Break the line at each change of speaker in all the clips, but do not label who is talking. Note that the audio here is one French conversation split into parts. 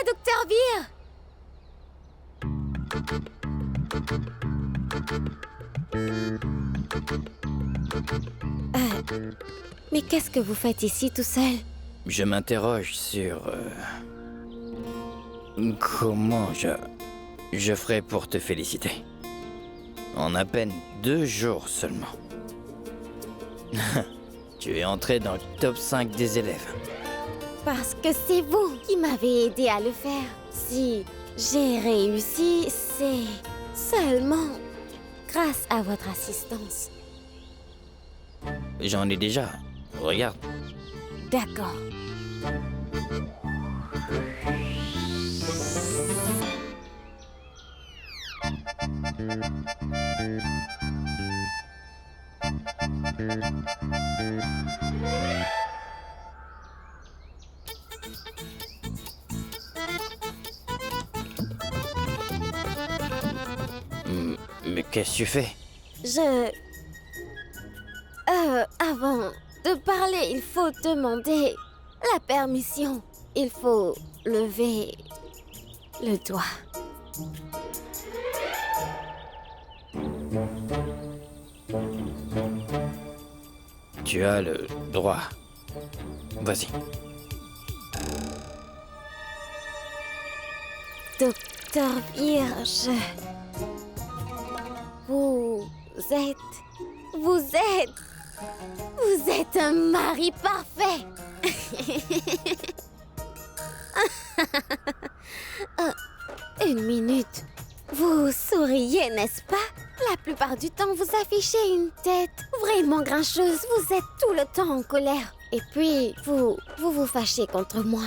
Docteur Beer! Mais qu'est-ce que vous faites ici tout seul?
Je m'interroge sur... comment je ferai pour te féliciter. En à peine 2 jours seulement. Tu es entré dans le top 5 des élèves.
Parce que c'est vous qui m'avez aidé à le faire. Si j'ai réussi, c'est seulement grâce à votre assistance.
J'en ai déjà. Regarde.
D'accord.
Mais qu'est-ce que tu fais?
Avant de parler, il faut demander la permission. Il faut lever le doigt.
Tu as le droit. Vas-y.
Docteur Vierge, vous êtes un mari parfait. Une minute. Vous souriez, n'est-ce pas? La plupart du temps, vous affichez une tête vraiment grincheuse. Vous êtes tout le temps en colère. Et puis, vous fâchez contre moi.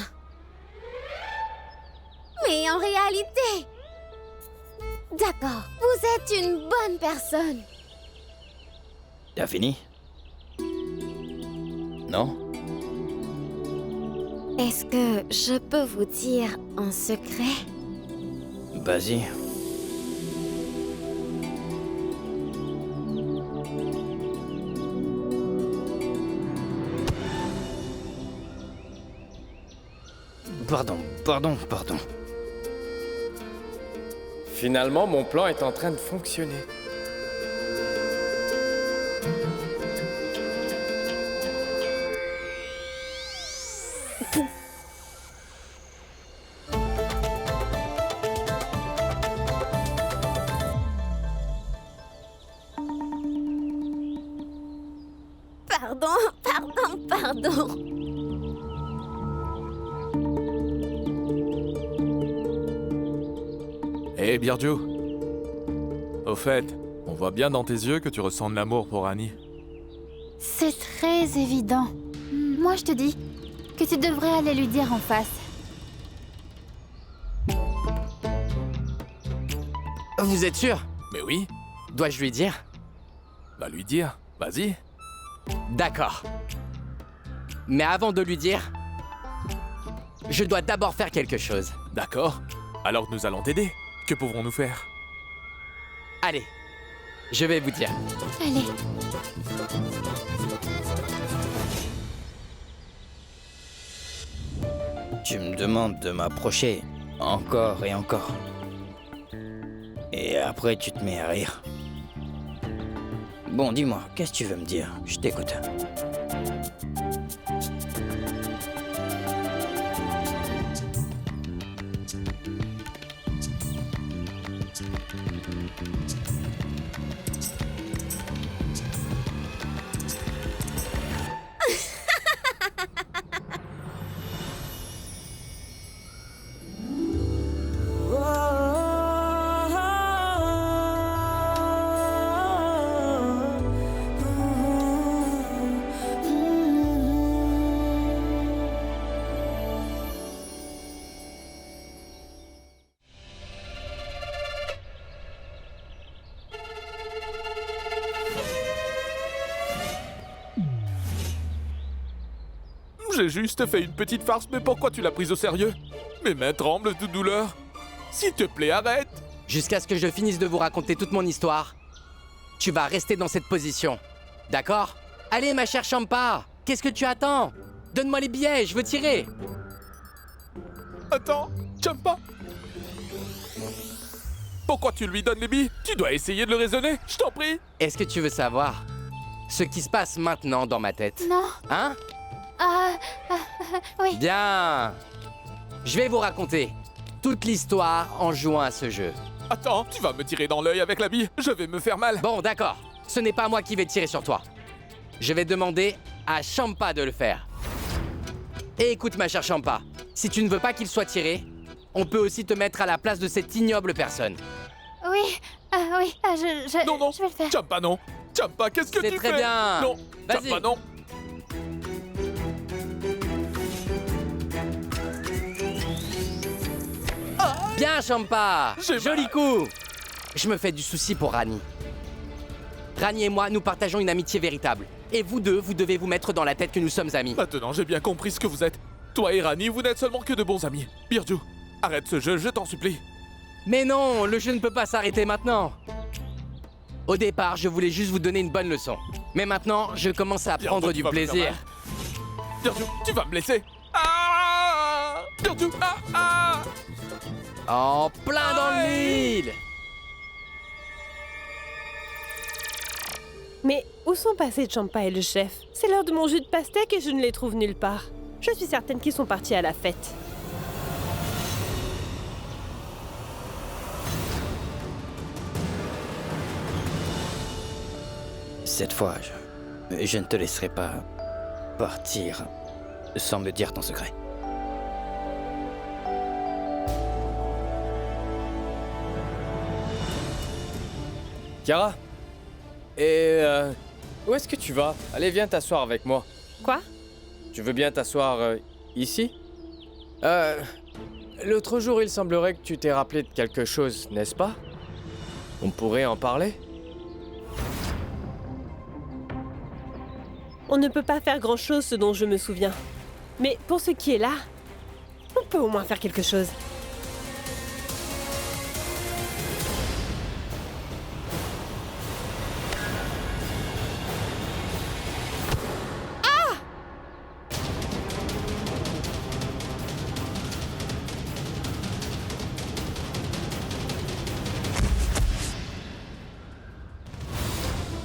Mais en réalité... D'accord, vous êtes une bonne personne.
T'as fini? Non?
Est-ce que je peux vous dire un secret?
Vas-y. Pardon.
Finalement, mon plan est en train de fonctionner.
Pardon.
Hé, Birju. Au fait, on voit bien dans tes yeux que tu ressens de l'amour pour Annie.
C'est très évident. Moi, je te dis que tu devrais aller lui dire en face.
Vous êtes sûr?
Mais oui,
Dois-je lui dire?
va lui dire. Vas-y.
D'accord. Mais avant de lui dire, je dois d'abord faire quelque chose.
D'accord. Alors nous allons t'aider. Que pouvons-nous faire?
Allez, je vais vous dire.
Allez.
Tu me demandes de m'approcher encore et encore. Et après, tu te mets à rire. Bon, dis-moi, qu'est-ce que tu veux me dire? Je t'écoute.
J'ai juste fait une petite farce, mais pourquoi tu l'as prise au sérieux? Mes mains tremblent de douleur. S'il te plaît, arrête.
Jusqu'à ce que je finisse de vous raconter toute mon histoire, tu vas rester dans cette position. D'accord? Allez, ma chère Champa, qu'est-ce que tu attends? Donne-moi les billets, je veux tirer.
Attends, Champa! Pourquoi tu lui donnes les billes? Tu dois essayer de le raisonner, je t'en prie!
Est-ce que tu veux savoir ce qui se passe maintenant dans ma tête?
Non.
Hein?
Oui.
Bien. Je vais vous raconter toute l'histoire en jouant à ce jeu.
Attends, tu vas me tirer dans l'œil avec la bille, je vais me faire mal.
Bon, d'accord. Ce n'est pas moi qui vais tirer sur toi. Je vais demander à Champa de le faire. Et écoute, ma chère Champa, si tu ne veux pas qu'il soit tiré, on peut aussi te mettre à la place de cette ignoble personne.
Oui. Oui.
Non, non,
Je vais le faire.
Champa, non! Champa, qu'est-ce que tu
C'est
fais?
très bien.
Non,
Vas-y.
Champa, non!
Bien, Champa.
J'ai
Joli
mal.
coup. Je me fais du souci pour Rani. Rani et moi, nous partageons une amitié véritable. Et vous deux, vous devez vous mettre dans la tête que nous sommes amis.
Maintenant, j'ai bien compris ce que vous êtes. Toi et Rani, vous n'êtes seulement que de bons amis. Birju, arrête ce jeu, je t'en supplie.
Mais non, le jeu ne peut pas s'arrêter maintenant. Au départ, je voulais juste vous donner une bonne leçon. Mais maintenant, je commence à
Birju,
prendre
tu
du
vas me faire
plaisir.
mal. Birju, tu vas me laisser. Ah! Birju,
En plein dans le mille.
Mais où sont passés Champa et le chef? C'est l'heure de mon jus de pastèque et je ne les trouve nulle part. Je suis certaine qu'ils sont partis à la fête.
Cette fois, je ne te laisserai pas partir sans me dire ton secret.
Kiara? Et où est-ce que tu vas? Allez, viens t'asseoir avec moi.
Quoi?
Tu veux bien t'asseoir ici? L'autre jour, il semblerait que tu t'es rappelé de quelque chose, n'est-ce pas? On pourrait en parler?
On ne peut pas faire grand-chose ce dont je me souviens. Mais pour ce qui est là, on peut au moins faire quelque chose.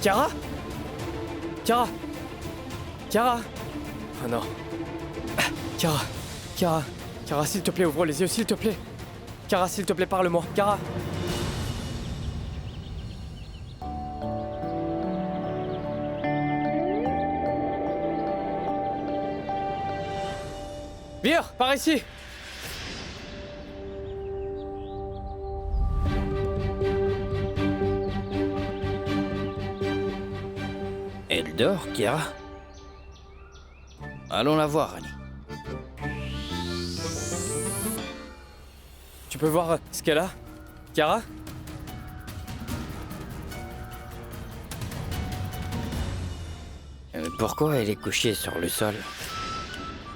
Kiara? Kiara? Kiara? Oh non. Kiara, Kiara, Kiara, s'il te plaît, ouvre les yeux, s'il te plaît. Kiara, s'il te plaît, parle-moi. Kiara. Vire, par ici.
Elle dort, Kiara? Allons la voir, Rani.
Tu peux voir ce qu'elle a? Kiara?
Pourquoi elle est couchée sur le sol?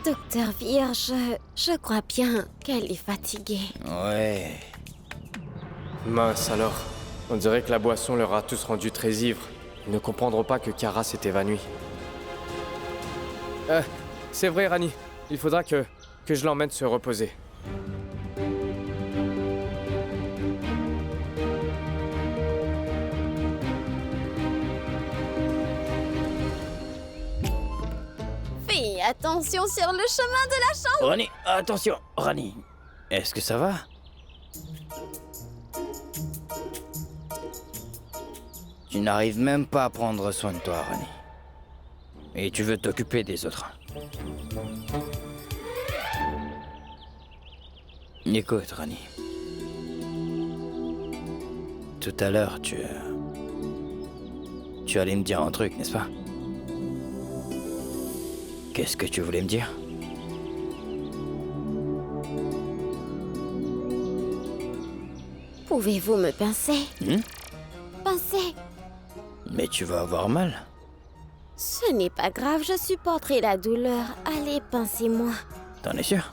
Docteur Vierge, je crois bien qu'elle est fatiguée.
Ouais.
Mince alors. On dirait que la boisson leur a tous rendu très ivres. Ils ne comprendront pas que Kiara s'est évanouie. C'est vrai, Rani. Il faudra que je l'emmène se reposer.
Fais attention sur le chemin de la chambre.
Rani, attention, Rani. Est-ce que ça va? Tu n'arrives même pas à prendre soin de toi, Rani. Et tu veux t'occuper des autres. Écoute, Rani. Tout à l'heure, tu allais me dire un truc, n'est-ce pas? Qu'est-ce que tu voulais me dire?
Pouvez-vous me pincer?
Hmm?
Pincer?
Mais tu vas avoir mal.
Ce n'est pas grave, je supporterai la douleur. Allez, pincez-moi.
T'en es sûr?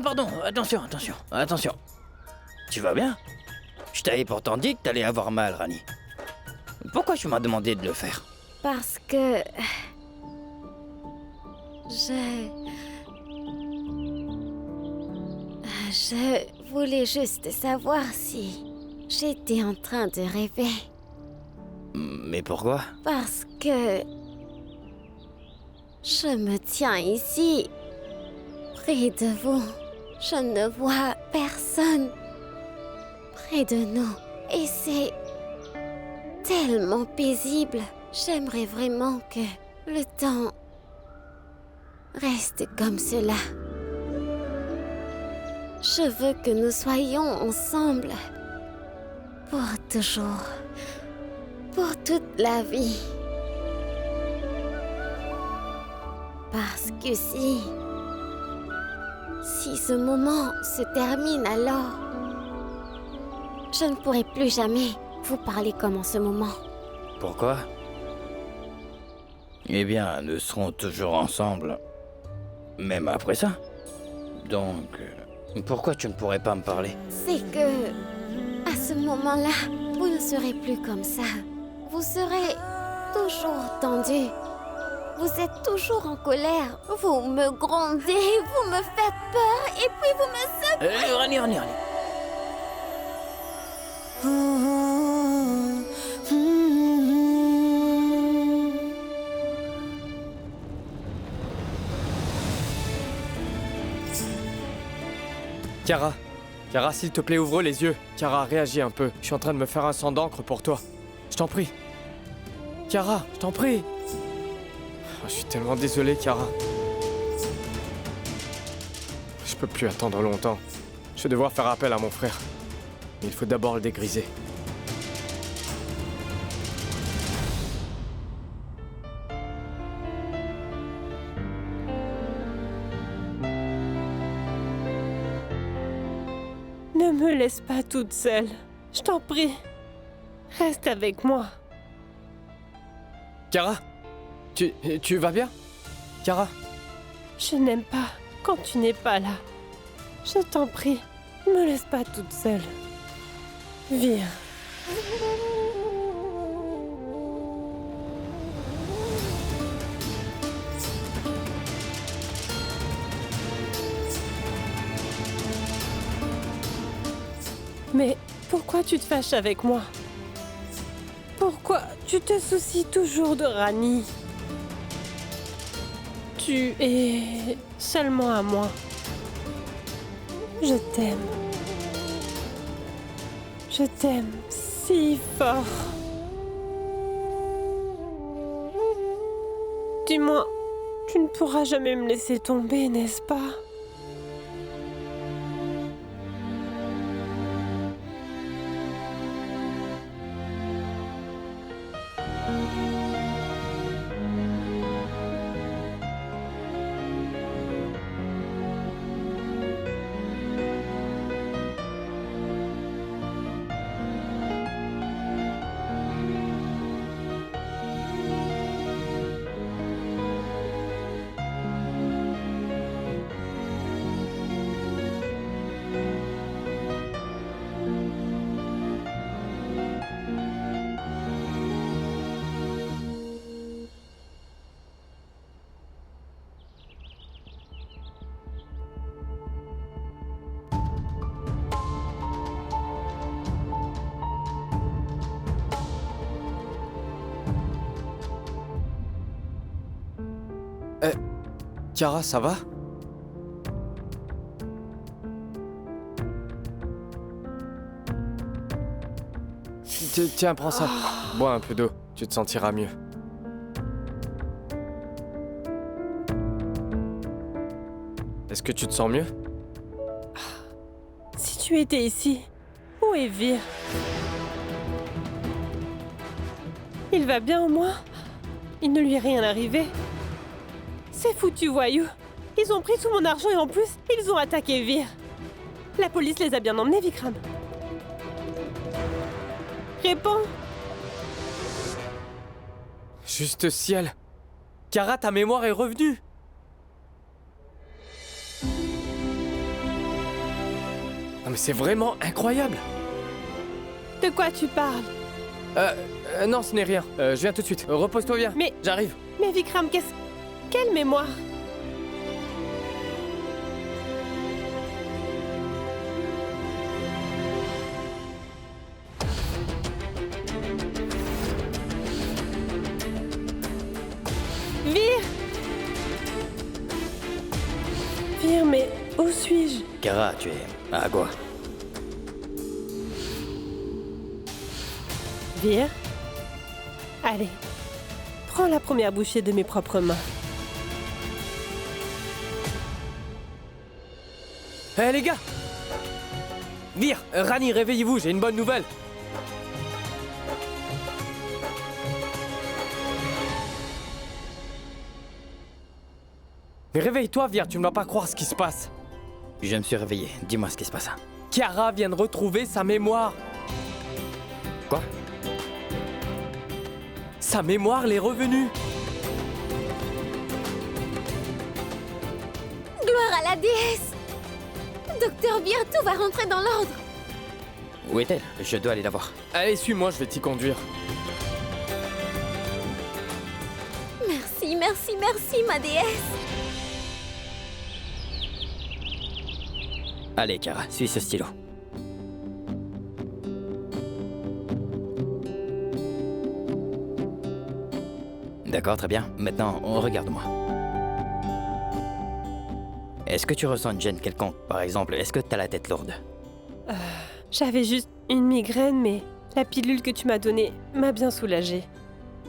Pardon. Attention. Tu vas bien? Je t'avais pourtant dit que t'allais avoir mal, Rani. Pourquoi tu m'as demandé de le faire?
Parce que... Je voulais juste savoir si j'étais en train de rêver.
Mais pourquoi?
Parce que je me tiens ici, près de vous. Je ne vois personne près de nous. Et c'est tellement paisible. J'aimerais vraiment que le temps reste comme cela. Je veux que nous soyons ensemble pour toujours, pour toute la vie. Parce que si ce moment se termine, alors je ne pourrai plus jamais vous parler comme en ce moment.
Pourquoi? Eh bien, nous serons toujours ensemble, même après ça. Donc, pourquoi tu ne pourrais pas me parler?
C'est que, à ce moment-là, vous ne serez plus comme ça. Vous serez toujours tendu. Vous êtes toujours en colère. Vous me grondez, vous me faites peur et puis vous me secouez.
Rani.
Chiara, s'il te plaît, ouvre les yeux. Chiara, réagis un peu. Je suis en train de me faire un sang d'encre pour toi. Je t'en prie. Chiara, je t'en prie. Oh, je suis tellement désolé, Chiara. Je peux plus attendre longtemps. Je vais devoir faire appel à mon frère. Mais il faut d'abord le dégriser.
Ne me laisse pas toute seule. Je t'en prie. Reste avec moi.
Chiara, tu vas bien? Chiara?
Je n'aime pas quand tu n'es pas là. Je t'en prie, ne me laisse pas toute seule. Viens. Mais pourquoi tu te fâches avec moi? Pourquoi tu te soucies toujours de Rani? Tu es seulement à moi. Je t'aime. Je t'aime si fort. Dis-moi, tu ne pourras jamais me laisser tomber, n'est-ce pas?
Chiara, ça va? Tiens, prends ça. Bois un peu d'eau, tu te sentiras mieux. Est-ce que tu te sens mieux?
Si tu étais ici, où est Vir? Il va bien au moins? Il ne lui est rien arrivé? Ces foutus voyous! Ils ont pris tout mon argent et en plus, ils ont attaqué Vir. La police les a bien emmenés, Vikram. Réponds!
Juste ciel. Chiara, ta mémoire est revenue. Non mais c'est vraiment incroyable.
De quoi tu parles?
Non, ce n'est rien. Je viens tout de suite. Repose-toi bien.
Mais-
J'arrive.
Mais Vikram, Quelle mémoire? suis-je?
Kara, tu es à quoi?
Vir? Allez, prends la première bouchée de mes propres mains.
Hé les gars! Vir, Rani, réveillez-vous, j'ai une bonne nouvelle. Mais réveille-toi, Vir, tu ne vas pas croire ce qui se passe.
Je me suis réveillé. Dis-moi ce qui se passe.
Kiara vient de retrouver sa mémoire.
Quoi?
Sa mémoire l'est revenue.
Gloire à la déesse! Docteur Vir, tout va rentrer dans l'ordre.
Où est-elle? Je dois aller la voir.
Allez, suis-moi, je vais t'y conduire.
Merci, merci, merci, ma déesse.
Allez, Kara, suis ce stylo. D'accord, très bien. Maintenant, regarde-moi. Est-ce que tu ressens une gêne quelconque? Par exemple, est-ce que t'as la tête lourde?
J'avais juste une migraine, mais la pilule que tu m'as donnée m'a bien soulagée.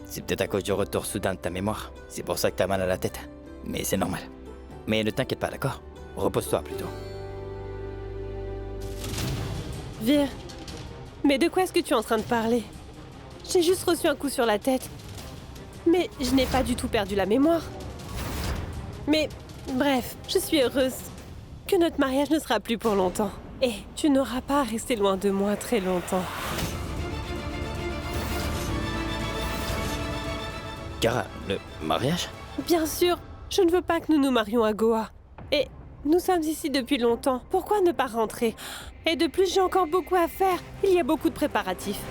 C'est peut-être à cause du retour soudain de ta mémoire. C'est pour ça que t'as mal à la tête. Mais c'est normal. Mais ne t'inquiète pas, d'accord? Repose-toi plutôt.
Vir, mais de quoi est-ce que tu es en train de parler? J'ai juste reçu un coup sur la tête. Mais je n'ai pas du tout perdu la mémoire. Mais bref, je suis heureuse que notre mariage ne sera plus pour longtemps. Et tu n'auras pas à rester loin de moi très longtemps.
Kara, le mariage?
Bien sûr, je ne veux pas que nous nous marions à Goa. Et nous sommes ici depuis longtemps. Pourquoi ne pas rentrer? Et de plus, j'ai encore beaucoup à faire. Il y a beaucoup de préparatifs.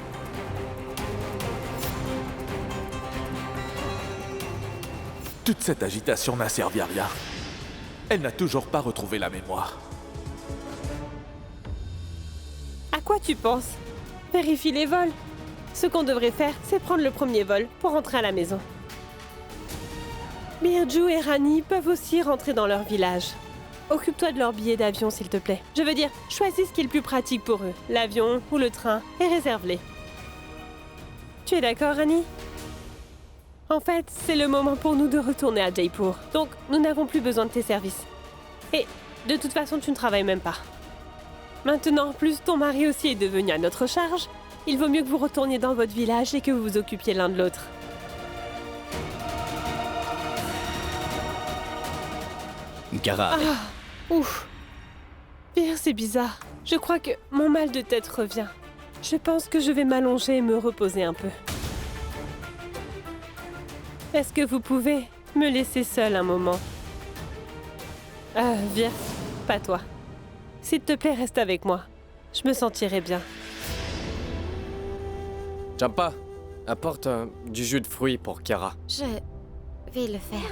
Toute cette agitation n'a servi à rien. Elle n'a toujours pas retrouvé la mémoire.
À quoi tu penses? Vérifie les vols. Ce qu'on devrait faire, c'est prendre le premier vol pour rentrer à la maison. Birju et Rani peuvent aussi rentrer dans leur village. Occupe-toi de leur billet d'avion, s'il te plaît. Je veux dire, choisis ce qui est le plus pratique pour eux, l'avion ou le train, et réserve-les. Tu es d'accord, Rani? En fait, c'est le moment pour nous de retourner à Jaipur. Donc, nous n'avons plus besoin de tes services. Et, de toute façon, tu ne travailles même pas. Maintenant, plus ton mari aussi est devenu à notre charge, il vaut mieux que vous retourniez dans votre village et que vous vous occupiez l'un de l'autre.
Kara,
Ouf. Pire, c'est bizarre. Je crois que mon mal de tête revient. Je pense que je vais m'allonger et me reposer un peu. Est-ce que vous pouvez me laisser seule un moment? Viens, pas toi. S'il te plaît, reste avec moi. Je me sentirai bien.
Champa, apporte du jus de fruits pour Kiara.
Je vais le faire.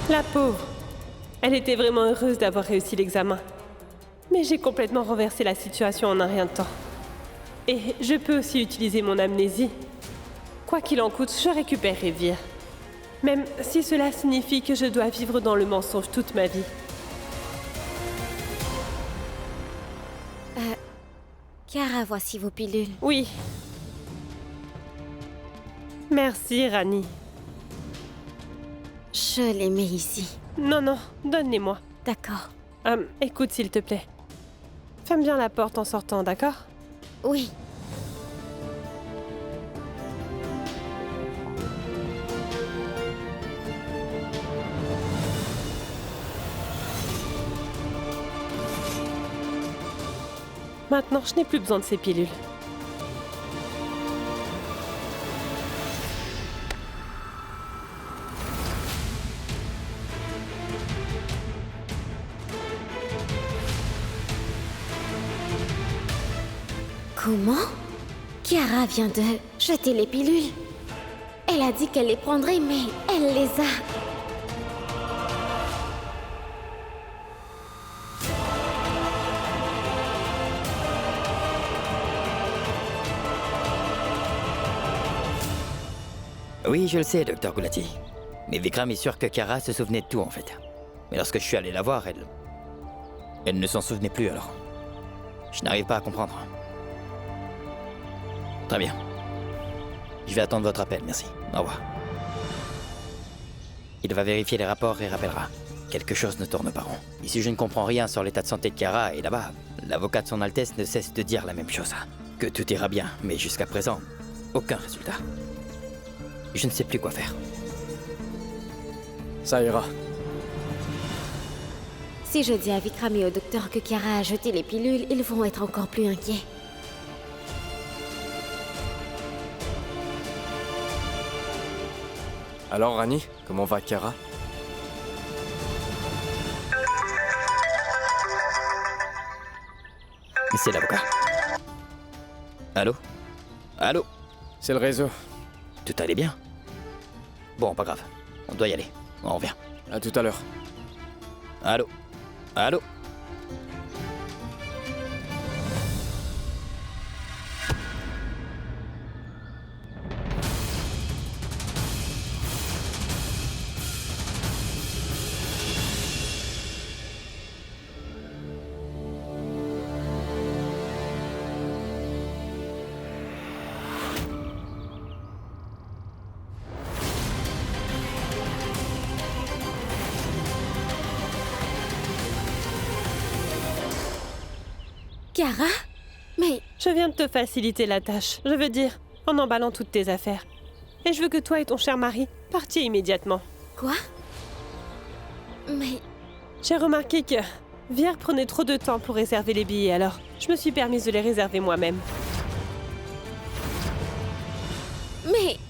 La pauvre. Elle était vraiment heureuse d'avoir réussi l'examen. Mais j'ai complètement renversé la situation en un rien de temps. Et je peux aussi utiliser mon amnésie. Quoi qu'il en coûte, je récupérerai Vir. Même si cela signifie que je dois vivre dans le mensonge toute ma vie.
Kara, voici vos pilules.
Oui. Merci, Rani.
Je les mets ici.
Non, non, donne-les-moi.
D'accord.
Écoute, s'il te plaît. Ferme bien la porte en sortant, d'accord?
Oui.
Maintenant, je n'ai plus besoin de ces pilules.
Comment? Chiara vient de jeter les pilules. Elle a dit qu'elle les prendrait, mais elle les a.
Oui, je le sais, docteur Gulati. Mais Vikram est sûr que Chiara se souvenait de tout, en fait. Mais lorsque je suis allé la voir, elle ne s'en souvenait plus, alors. Je n'arrive pas à comprendre. Très bien. Je vais attendre votre appel, merci. Au revoir. Il va vérifier les rapports et rappellera. Quelque chose ne tourne pas rond. Et si je ne comprends rien sur l'état de santé de Chiara, et là-bas, l'avocat de son Altesse ne cesse de dire la même chose. Que tout ira bien, mais jusqu'à présent, aucun résultat. Je ne sais plus quoi faire.
Ça ira.
Si je dis à Vikram et au docteur que Chiara a jeté les pilules, ils vont être encore plus inquiets.
Alors, Rani, comment va Chiara?
C'est l'avocat. Allô? Allô?
C'est le réseau.
Tout allait bien? Bon, pas grave. On doit y aller. On revient.
À tout à l'heure.
Allô? Allô?
Chiara? Mais
Je viens de te faciliter la tâche. Je veux dire, en emballant toutes tes affaires. Et je veux que toi et ton cher mari partiez immédiatement.
quoi? Mais
J'ai remarqué que Vier prenait trop de temps pour réserver les billets, alors je me suis permise de les réserver moi-même.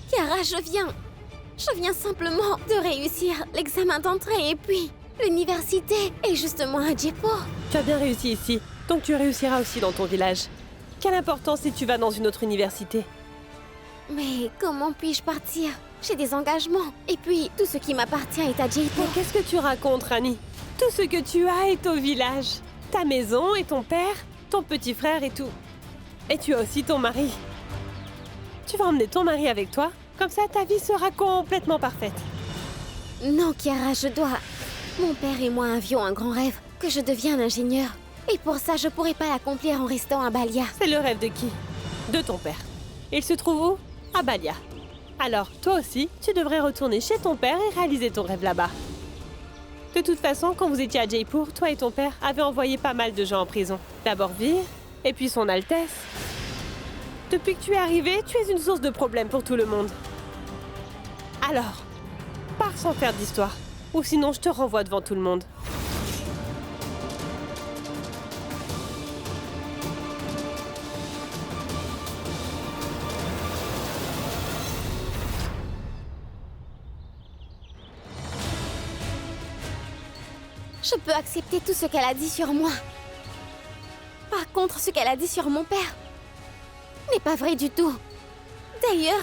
Chiara, je viens simplement de réussir l'examen d'entrée et puis l'université est justement à Jaipur.
Tu as bien réussi ici, donc tu réussiras aussi dans ton village. Quelle importance si tu vas dans une autre université?
Mais comment puis-je partir? J'ai des engagements. Et puis, tout ce qui m'appartient est à Jaipur.
Mais qu'est-ce que tu racontes, Rani? Tout ce que tu as est au village. Ta maison et ton père, ton petit frère et tout. Et tu as aussi ton mari. Tu vas emmener ton mari avec toi, comme ça ta vie sera complètement parfaite.
Non, Chiara, je dois... Mon père et moi avions un grand rêve, que je devienne ingénieur. Et pour ça, je pourrais pas l'accomplir en restant à Balia.
C'est le rêve de qui? De ton père. Il se trouve où? À Balia. Alors, toi aussi, tu devrais retourner chez ton père et réaliser ton rêve là-bas. De toute façon, quand vous étiez à Jaipur, toi et ton père avaient envoyé pas mal de gens en prison. D'abord Vir, et puis son Altesse. Depuis que tu es arrivé, tu es une source de problèmes pour tout le monde. Alors, pars sans faire d'histoire, ou sinon je te renvoie devant tout le monde.
Je peux accepter tout ce qu'elle a dit sur moi. Par contre, ce qu'elle a dit sur mon père n'est pas vrai du tout. D'ailleurs,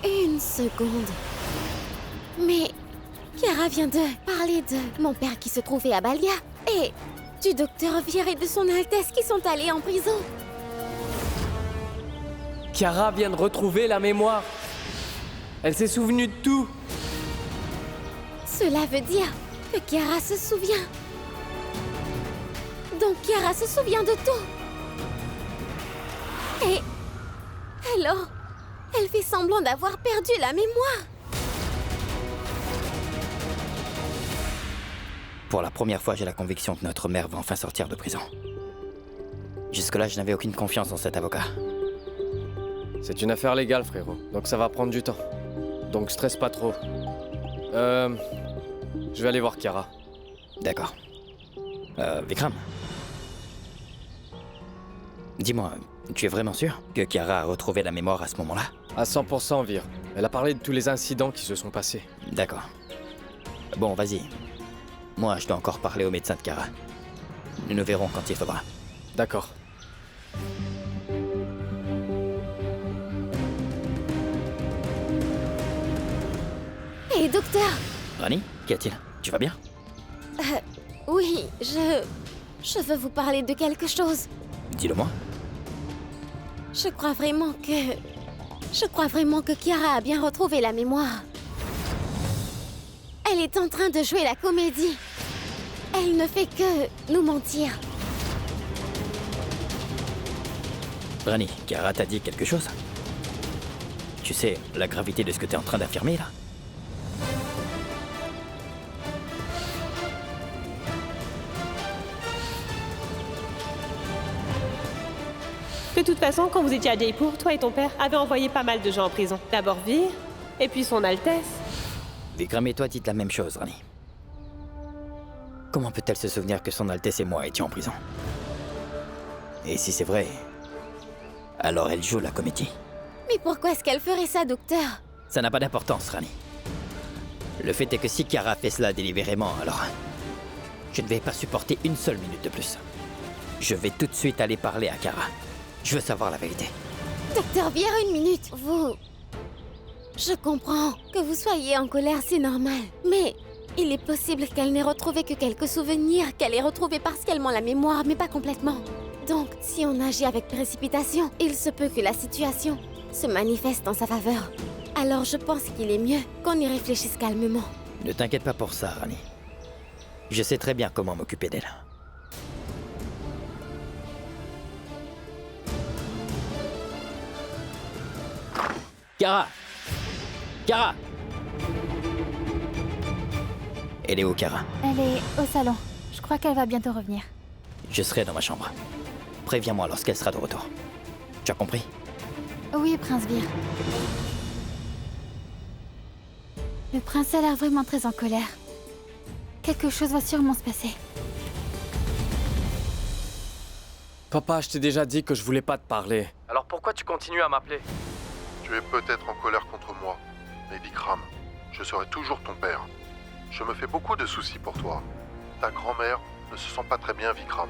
Une seconde. Mais Chiara vient de parler de mon père qui se trouvait à Balia et du docteur Vir et de son Altesse qui sont allés en prison.
Chiara vient de retrouver la mémoire. Elle s'est souvenue de tout.
Cela veut dire que Chiara se souvient. Donc Chiara se souvient de tout. Et alors, elle fait semblant d'avoir perdu la mémoire.
Pour la première fois, j'ai la conviction que notre mère va enfin sortir de prison. Jusque-là, je n'avais aucune confiance en cet avocat.
C'est une affaire légale, frérot. Donc ça va prendre du temps. Donc stresse pas trop. Je vais aller voir Chiara.
D'accord. Vikram. Dis-moi, tu es vraiment sûr que Chiara a retrouvé la mémoire à ce moment-là?
À 100%, Vir. Elle a parlé de tous les incidents qui se sont passés.
D'accord. Bon, vas-y. Moi, je dois encore parler au médecin de Kara. Nous nous verrons quand il faudra.
D'accord.
Hé, docteur!
Rani, qu'y a-t-il? Tu vas bien?
Oui, je veux vous parler de quelque chose.
Dis-le-moi.
Je crois vraiment que Kiara a bien retrouvé la mémoire. Elle est en train de jouer la comédie. Elle ne fait que nous mentir.
Rani, Kara t'a dit quelque chose? Tu sais la gravité de ce que t'es en train d'affirmer, là?
De toute façon, quand vous étiez à Jaipur, toi et ton père avaient envoyé pas mal de gens en prison. D'abord Vir, et puis son Altesse.
Vikram et toi dites la même chose, Rani. Comment peut-elle se souvenir que son Altesse et moi étions en prison? Et si c'est vrai, alors elle joue la comédie.
Mais pourquoi est-ce qu'elle ferait ça, docteur?
Ça n'a pas d'importance, Rani. Le fait est que si Kara fait cela délibérément, alors je ne vais pas supporter une seule minute de plus. Je vais tout de suite aller parler à Kara. Je veux savoir la vérité.
Docteur Vir, une minute. Je comprends que vous soyez en colère, c'est normal. Mais il est possible qu'elle n'ait retrouvé que quelques souvenirs, qu'elle ait retrouvé partiellement la mémoire, mais pas complètement. Donc, si on agit avec précipitation, il se peut que la situation se manifeste en sa faveur. Alors je pense qu'il est mieux qu'on y réfléchisse calmement.
Ne t'inquiète pas pour ça, Rani. Je sais très bien comment m'occuper d'elle. Kara! Kara! Elle est où, Kara?
Elle est au salon. Je crois qu'elle va bientôt revenir.
Je serai dans ma chambre. Préviens-moi lorsqu'elle sera de retour. Tu as compris?
Oui, Prince Vir. Le prince a l'air vraiment très en colère. Quelque chose va sûrement se passer.
Papa, je t'ai déjà dit que je voulais pas te parler. Alors pourquoi tu continues à m'appeler?
Tu es peut-être en colère contre moi, mais Vikram, je serai toujours ton père. Je me fais beaucoup de soucis pour toi. Ta grand-mère ne se sent pas très bien, Vikram.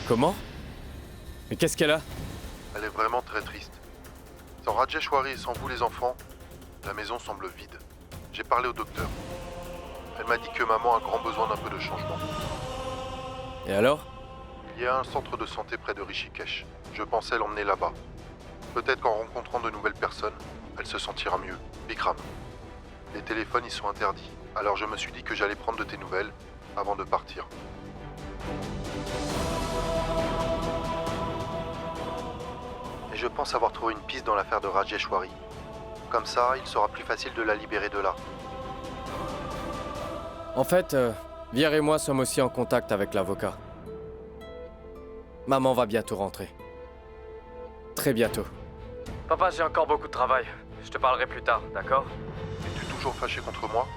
Comment? Mais qu'est-ce qu'elle a?
Elle est vraiment très triste. Sans Rajeshwari et sans vous les enfants, la maison semble vide. J'ai parlé au docteur. Elle m'a dit que maman a grand besoin d'un peu de changement.
Et alors?
Il y a un centre de santé près de Rishikesh. Je pensais l'emmener là-bas. Peut-être qu'en rencontrant de nouvelles personnes, elle se sentira mieux. Vikram, les téléphones y sont interdits. Alors je me suis dit que j'allais prendre de tes nouvelles avant de partir. Et je pense avoir trouvé une piste dans l'affaire de Rajeshwari. Comme ça, il sera plus facile de la libérer de là.
En fait, Vir et moi sommes aussi en contact avec l'avocat. Maman va bientôt rentrer. Très bientôt. Papa, j'ai encore beaucoup de travail. Je te parlerai plus tard, d'accord?
Es-tu toujours fâché contre moi?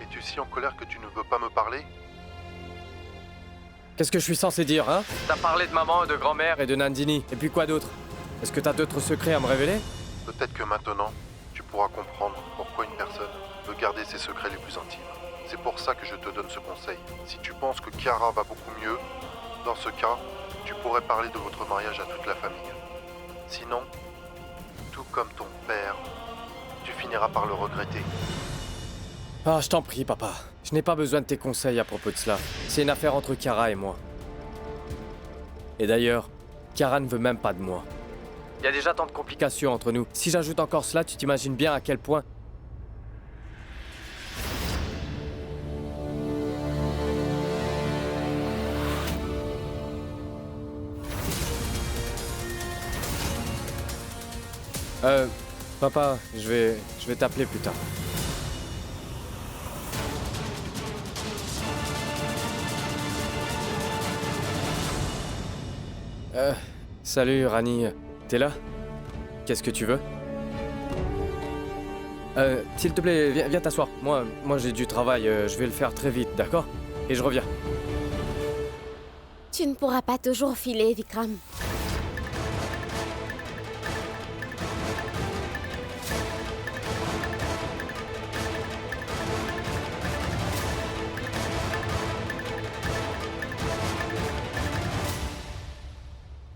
Es-tu si en colère que tu ne veux pas me parler?
Qu'est-ce que je suis censé dire, hein? T'as parlé de maman, de grand-mère et de Nandini. Et puis quoi d'autre? Est-ce que t'as d'autres secrets à me révéler?
Peut-être que maintenant, tu pourras comprendre pourquoi une personne veut garder ses secrets les plus intimes. C'est pour ça que je te donne ce conseil. Si tu penses que Kiara va beaucoup mieux, dans ce cas, tu pourrais parler de votre mariage à toute la famille. Sinon, tout comme ton père, tu finiras par le regretter.
Ah, je t'en prie, papa. Je n'ai pas besoin de tes conseils à propos de cela. C'est une affaire entre Kiara et moi. Et d'ailleurs, Kiara ne veut même pas de moi. Il y a déjà tant de complications entre nous. Si j'ajoute encore cela, tu t'imagines bien à quel point... Papa, je vais t'appeler plus tard. Salut Rani, t'es là? Qu'est-ce que tu veux? S'il te plaît, viens t'asseoir. Moi j'ai du travail, je vais le faire très vite, d'accord? Et je reviens.
Tu ne pourras pas toujours filer, Vikram.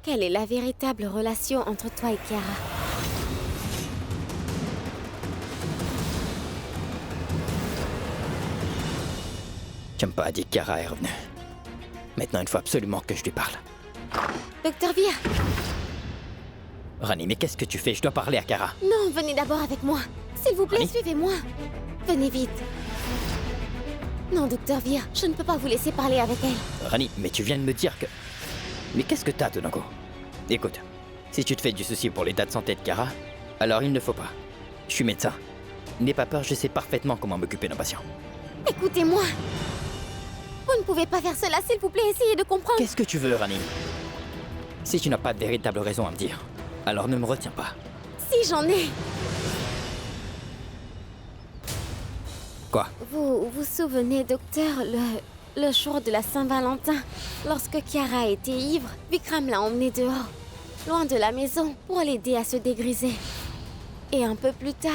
quelle est la véritable relation entre toi et Chiara?
Champa a dit que Chiara est revenue. Maintenant, il faut absolument que je lui parle.
Docteur Vir,
Rani, mais qu'est-ce que tu fais? Je dois parler à Chiara.
non, venez d'abord avec moi. S'il vous plaît,
Rani?
suivez-moi. Venez vite. Non, Docteur Vir, je ne peux pas vous laisser parler avec elle.
Rani, mais tu viens de me dire que... Mais qu'est-ce que t'as, Tonako? Écoute, si tu te fais du souci pour l'état de santé de Chiara, alors il ne faut pas. Je suis médecin. N'aie pas peur, je sais parfaitement comment m'occuper d'un patient.
Écoutez-moi. Vous ne pouvez pas faire cela, s'il vous plaît, essayez de comprendre.
Qu'est-ce que tu veux, Rani? Si tu n'as pas de véritable raison à me dire, alors ne me retiens pas.
Si j'en ai.
Quoi?
Vous vous souvenez, docteur, le jour de la Saint-Valentin, lorsque Chiara était ivre, Vikram l'a emmenée dehors, loin de la maison, pour l'aider à se dégriser. Et un peu plus tard,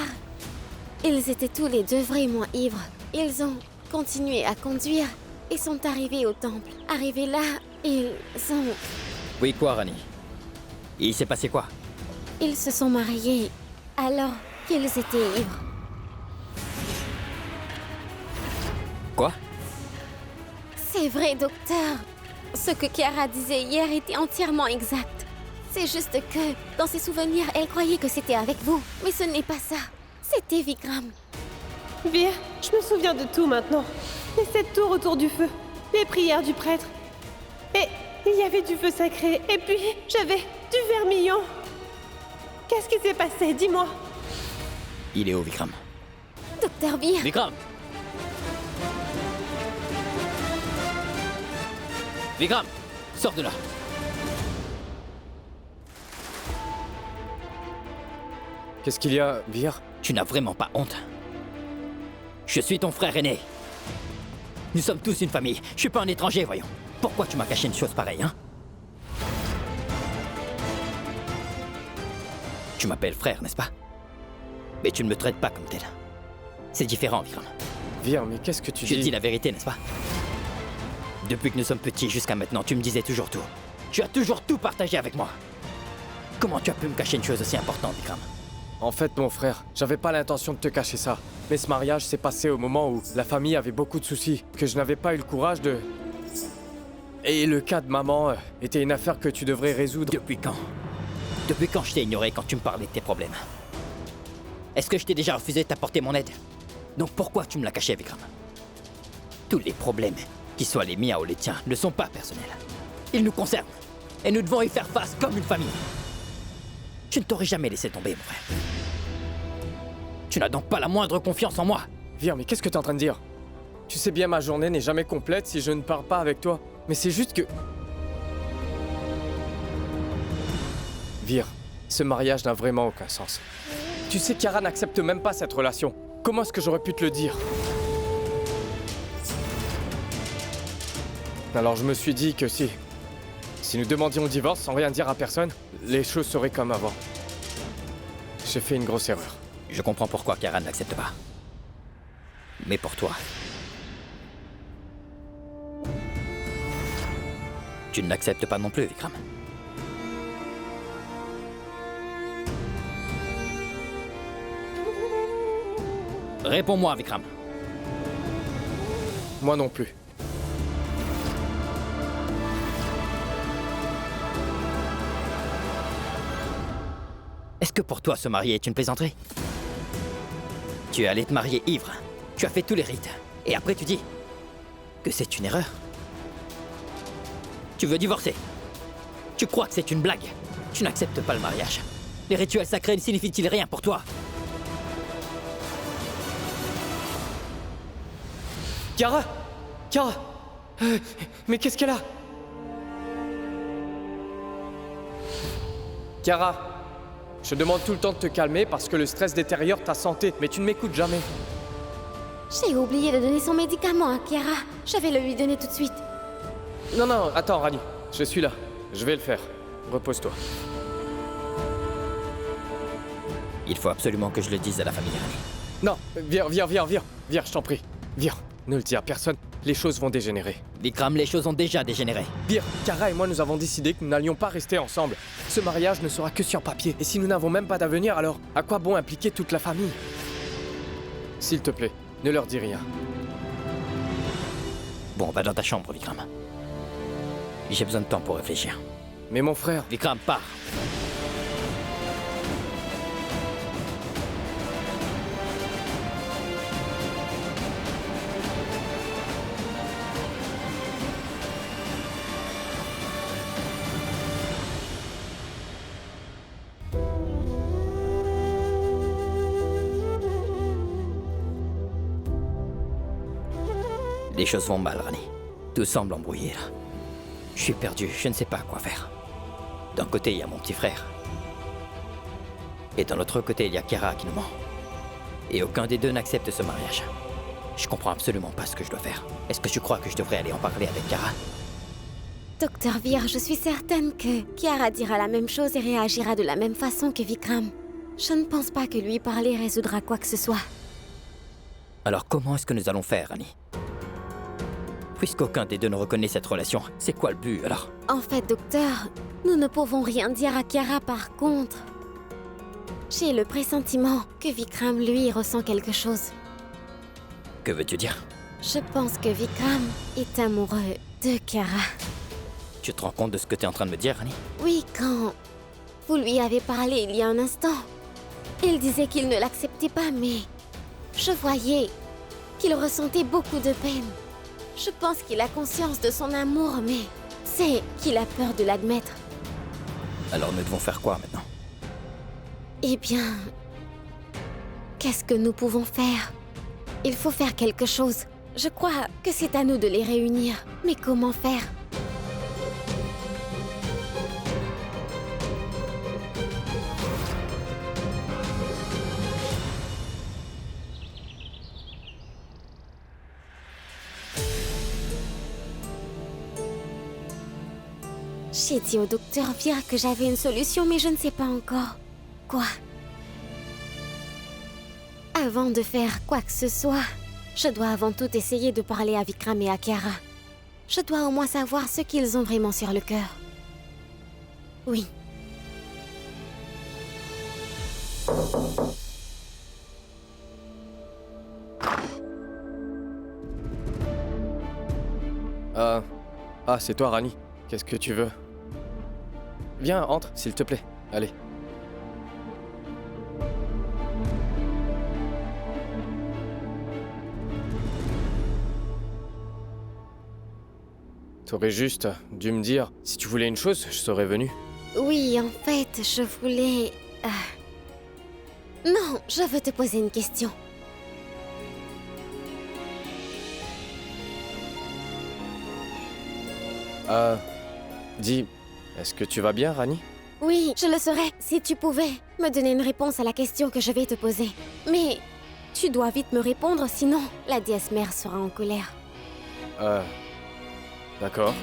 ils étaient tous les deux vraiment ivres. Ils ont continué à conduire et sont arrivés au temple. Arrivés là, ils ont...
Oui, quoi, Rani? Il s'est passé quoi?
Ils se sont mariés alors qu'ils étaient ivres.
Quoi?
C'est vrai, docteur. Ce que Chiara disait hier était entièrement exact. C'est juste que, dans ses souvenirs, elle croyait que c'était avec vous. Mais ce n'est pas ça. C'était Vikram.
Vir, je me souviens de tout maintenant. Les 7 tours autour du feu, les prières du prêtre. Et il y avait du feu sacré, et puis j'avais du vermillon. Qu'est-ce qui s'est passé? Dis-moi.
Il est où, Vikram?
Docteur Vir,
Vikram! Vikram! Sors de là!
Qu'est-ce qu'il y a, Vir?
Tu n'as vraiment pas honte? Je suis ton frère aîné. Nous sommes tous une famille. Je suis pas un étranger, voyons. Pourquoi tu m'as caché une chose pareille, hein? Tu m'appelles frère, n'est-ce pas? Mais tu ne me traites pas comme tel. C'est différent, Vikram.
Vir, mais qu'est-ce que tu
Je
dis?
dis la vérité, n'est-ce pas? Depuis que nous sommes petits jusqu'à maintenant, tu me disais toujours tout. Tu as toujours tout partagé avec moi. Comment tu as pu me cacher une chose aussi importante, Vikram?
En fait, mon frère, j'avais pas l'intention de te cacher ça. Mais ce mariage s'est passé au moment où la famille avait beaucoup de soucis, que je n'avais pas eu le courage de... Et le cas de maman était une affaire que tu devrais résoudre.
Depuis quand? Depuis quand je t'ai ignoré quand tu me parlais de tes problèmes? Est-ce que je t'ai déjà refusé de t'apporter mon aide? Donc pourquoi tu me l'as caché, Vikram? Tous les problèmes, qu'ils soient les miens ou les tiens, ne sont pas personnels. Ils nous concernent. Et nous devons y faire face comme une famille. Je ne t'aurais jamais laissé tomber, mon frère. Tu n'as donc pas la moindre confiance en moi.
Vir, mais qu'est-ce que t'es en train de dire? Tu sais bien, ma journée n'est jamais complète si je ne pars pas avec toi. Mais c'est juste que... Vir, ce mariage n'a vraiment aucun sens. Tu sais, Chiara n'accepte même pas cette relation. Comment est-ce que j'aurais pu te le dire? Alors je me suis dit que si nous demandions le divorce sans rien dire à personne, les choses seraient comme avant. J'ai fait une grosse erreur.
Je comprends pourquoi Chiara n'accepte pas. Mais pour toi... tu ne l'acceptes pas non plus, Vikram. Réponds-moi, Vikram.
Moi non plus.
Est-ce que pour toi, se marier est une plaisanterie? Tu es allé te marier ivre. Tu as fait tous les rites. Et après, tu dis que c'est une erreur. Tu veux divorcer. Tu crois que c'est une blague. Tu n'acceptes pas le mariage. Les rituels sacrés ne signifient-ils rien pour toi?
Chiara! Chiara! Mais qu'est-ce qu'elle a? Chiara! Je demande tout le temps de te calmer parce que le stress détériore ta santé, mais tu ne m'écoutes jamais.
j'ai oublié de donner son médicament à Chiara. Je vais le lui donner tout de suite.
Non, non, attends, Rani. Je suis là. Je vais le faire. Repose-toi.
Il faut absolument que je le dise à la famille, Rani.
Non, viens, je t'en prie. Viens, ne le dis à personne. les choses vont dégénérer.
Vikram, les choses ont déjà dégénéré.
Pire, Kara et moi nous avons décidé que nous n'allions pas rester ensemble. Ce mariage ne sera que sur papier. Et si nous n'avons même pas d'avenir, alors à quoi bon impliquer toute la famille? S'il te plaît, ne leur dis rien.
Bon, va dans ta chambre, Vikram. J'ai besoin de temps pour réfléchir.
Mais mon frère...
Vikram, pars. Les choses vont mal, Rani. Tout semble embrouillé, là. Je suis perdu, je ne sais pas quoi faire. D'un côté, il y a mon petit frère. Et de l'autre côté, il y a Kiara qui nous ment. Et aucun des deux n'accepte ce mariage. Je comprends absolument pas ce que je dois faire. Est-ce que tu crois que je devrais aller en parler avec Kiara?
Docteur Veer, je suis certaine que Kiara dira la même chose et réagira de la même façon que Vikram. Je ne pense pas que lui parler résoudra quoi que ce soit.
Alors comment est-ce que nous allons faire, Rani? Puisqu'aucun des deux ne reconnaît cette relation, c'est quoi le but alors?
En fait, docteur, nous ne pouvons rien dire à Kiara par contre. J'ai le pressentiment que Vikram, lui, ressent quelque chose.
Que veux-tu dire?
Je pense que Vikram est amoureux de Kiara.
Tu te rends compte de ce que tu es en train de me dire, Rani?
Oui, quand vous lui avez parlé il y a un instant, il disait qu'il ne l'acceptait pas, mais je voyais qu'il ressentait beaucoup de peine. Je pense qu'il a conscience de son amour, mais c'est qu'il a peur de l'admettre.
Alors nous devons faire quoi maintenant?
Eh bien, qu'est-ce que nous pouvons faire? Il faut faire quelque chose. Je crois que c'est à nous de les réunir. Mais comment faire? J'ai dit au docteur Veer que j'avais une solution, mais je ne sais pas encore. Quoi? Avant de faire quoi que ce soit, je dois avant tout essayer de parler à Vikram et à Kiara. Je dois au moins savoir ce qu'ils ont vraiment sur le cœur. Oui.
Ah, c'est toi, Rani. Qu'est-ce que tu veux? Viens, entre, s'il te plaît. Allez. T'aurais juste dû me dire, si tu voulais une chose, je serais venu.
Oui, en fait, je voulais... Non, je veux te poser une question.
Dis, est-ce que tu vas bien, Rani?
Oui, je le serais si tu pouvais me donner une réponse à la question que je vais te poser. Mais tu dois vite me répondre, sinon la déesse mère sera en colère.
D'accord.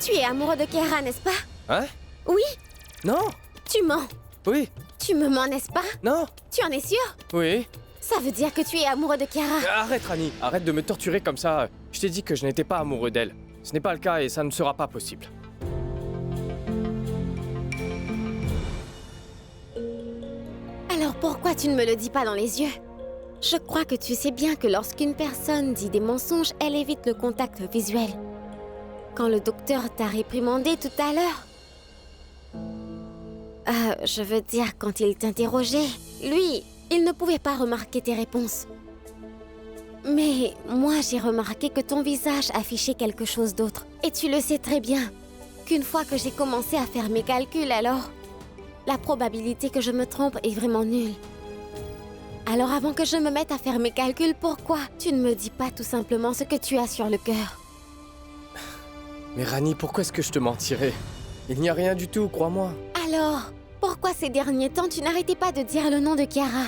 Tu es amoureux de Kiara, n'est-ce pas?
Hein?
Oui?
Non?
Tu mens.
Oui?
Tu me mens, n'est-ce pas?
Non?
Tu en es sûr?
Oui?
Ça veut dire que tu es amoureux de Kiara.
Arrête, Rani. Arrête de me torturer comme ça. Je t'ai dit que je n'étais pas amoureux d'elle. Ce n'est pas le cas et ça ne sera pas possible.
Alors pourquoi tu ne me le dis pas dans les yeux? Je crois que tu sais bien que lorsqu'une personne dit des mensonges, elle évite le contact visuel. Quand le docteur t'a réprimandé tout à l'heure... je veux dire, quand il t'interrogeait, lui, il ne pouvait pas remarquer tes réponses. Mais moi, j'ai remarqué que ton visage affichait quelque chose d'autre. Et tu le sais très bien, qu'une fois que j'ai commencé à faire mes calculs, alors... la probabilité que je me trompe est vraiment nulle. Alors avant que je me mette à faire mes calculs, pourquoi tu ne me dis pas tout simplement ce que tu as sur le cœur?
Mais Rani, pourquoi est-ce que je te mentirais? Il n'y a rien du tout, crois-moi.
Alors, pourquoi ces derniers temps tu n'arrêtais pas de dire le nom de Kiara?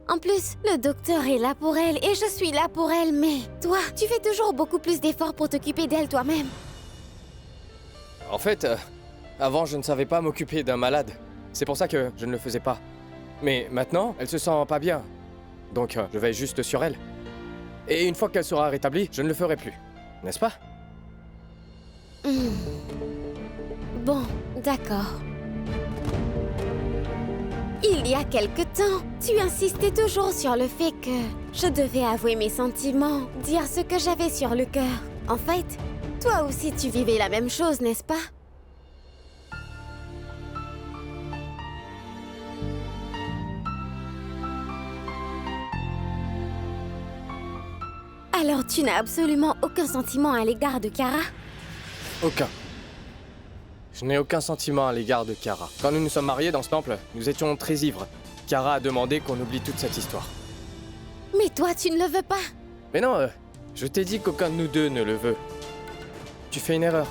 En plus, le docteur est là pour elle et je suis là pour elle, mais toi, tu fais toujours beaucoup plus d'efforts pour t'occuper d'elle toi-même.
En fait, avant je ne savais pas m'occuper d'un malade. C'est pour ça que je ne le faisais pas. Mais maintenant, elle se sent pas bien. Donc je veille juste sur elle. Et une fois qu'elle sera rétablie, je ne le ferai plus. N'est-ce pas?
Bon, d'accord. Il y a quelque temps, tu insistais toujours sur le fait que je devais avouer mes sentiments, dire ce que j'avais sur le cœur. En fait, toi aussi tu vivais la même chose, n'est-ce pas? Alors tu n'as absolument aucun sentiment à l'égard de Kara?
Aucun. Je n'ai aucun sentiment à l'égard de Kara. Quand nous nous sommes mariés dans ce temple, nous étions très ivres. Kara a demandé qu'on oublie toute cette histoire.
Mais toi, tu ne le veux pas.
Mais non, je t'ai dit qu'aucun de nous deux ne le veut. Tu fais une erreur.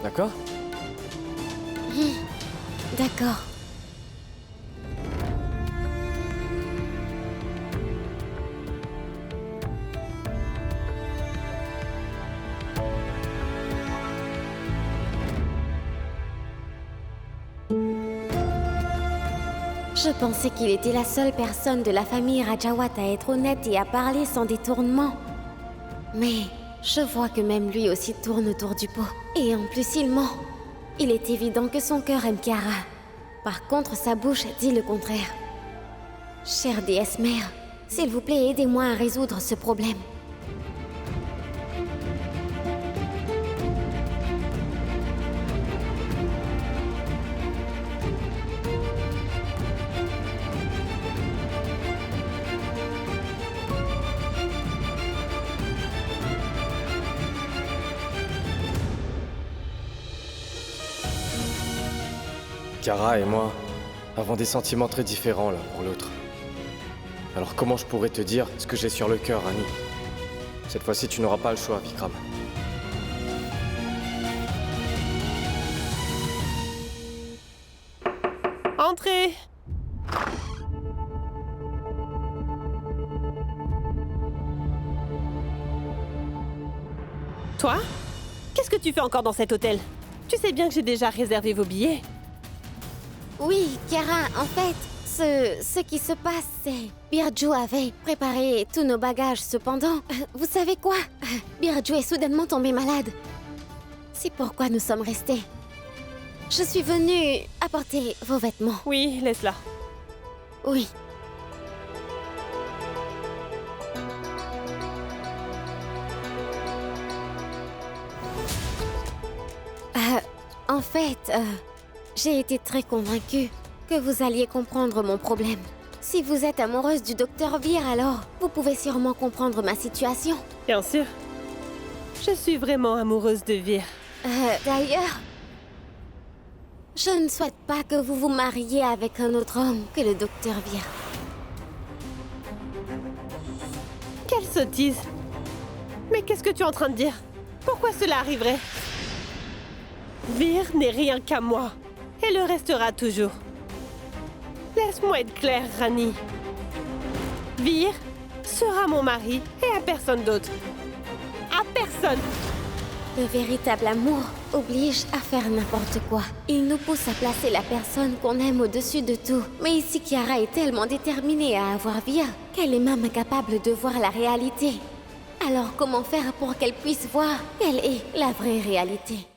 D'accord?
D'accord. Je pensais qu'il était la seule personne de la famille Rajawat à être honnête et à parler sans détournement. Mais je vois que même lui aussi tourne autour du pot. Et en plus, il ment. Il est évident que son cœur aime Kara. Par contre, sa bouche dit le contraire. Chère déesse mère, s'il vous plaît, aidez-moi à résoudre ce problème.
Kara et moi avons des sentiments très différents l'un pour l'autre. Alors comment je pourrais te dire ce que j'ai sur le cœur, Annie? Cette fois-ci, tu n'auras pas le choix, Vikram.
Entrez! Toi? Qu'est-ce que tu fais encore dans cet hôtel? Tu sais bien que j'ai déjà réservé vos billets.
Oui, Kara, en fait, ce qui se passe, c'est... Birju avait préparé tous nos bagages, cependant... vous savez quoi? Birju est soudainement tombé malade. C'est pourquoi nous sommes restés. Je suis venue apporter vos vêtements.
Oui, laisse-la.
Oui. En fait, j'ai été très convaincue que vous alliez comprendre mon problème. Si vous êtes amoureuse du docteur Vir, alors vous pouvez sûrement comprendre ma situation.
Bien sûr. Je suis vraiment amoureuse de Vir.
D'ailleurs, je ne souhaite pas que vous vous mariiez avec un autre homme que le docteur Vir.
Quelle sottise! Mais qu'est-ce que tu es en train de dire? Pourquoi cela arriverait? Vir n'est rien qu'à moi, et le restera toujours. Laisse-moi être claire, Rani. Vir sera mon mari et à personne d'autre. À personne!
Le véritable amour oblige à faire n'importe quoi. Il nous pousse à placer la personne qu'on aime au-dessus de tout. Mais ici, Kiara est tellement déterminée à avoir Vir qu'elle est même incapable de voir la réalité. Alors comment faire pour qu'elle puisse voir quelle est la vraie réalité?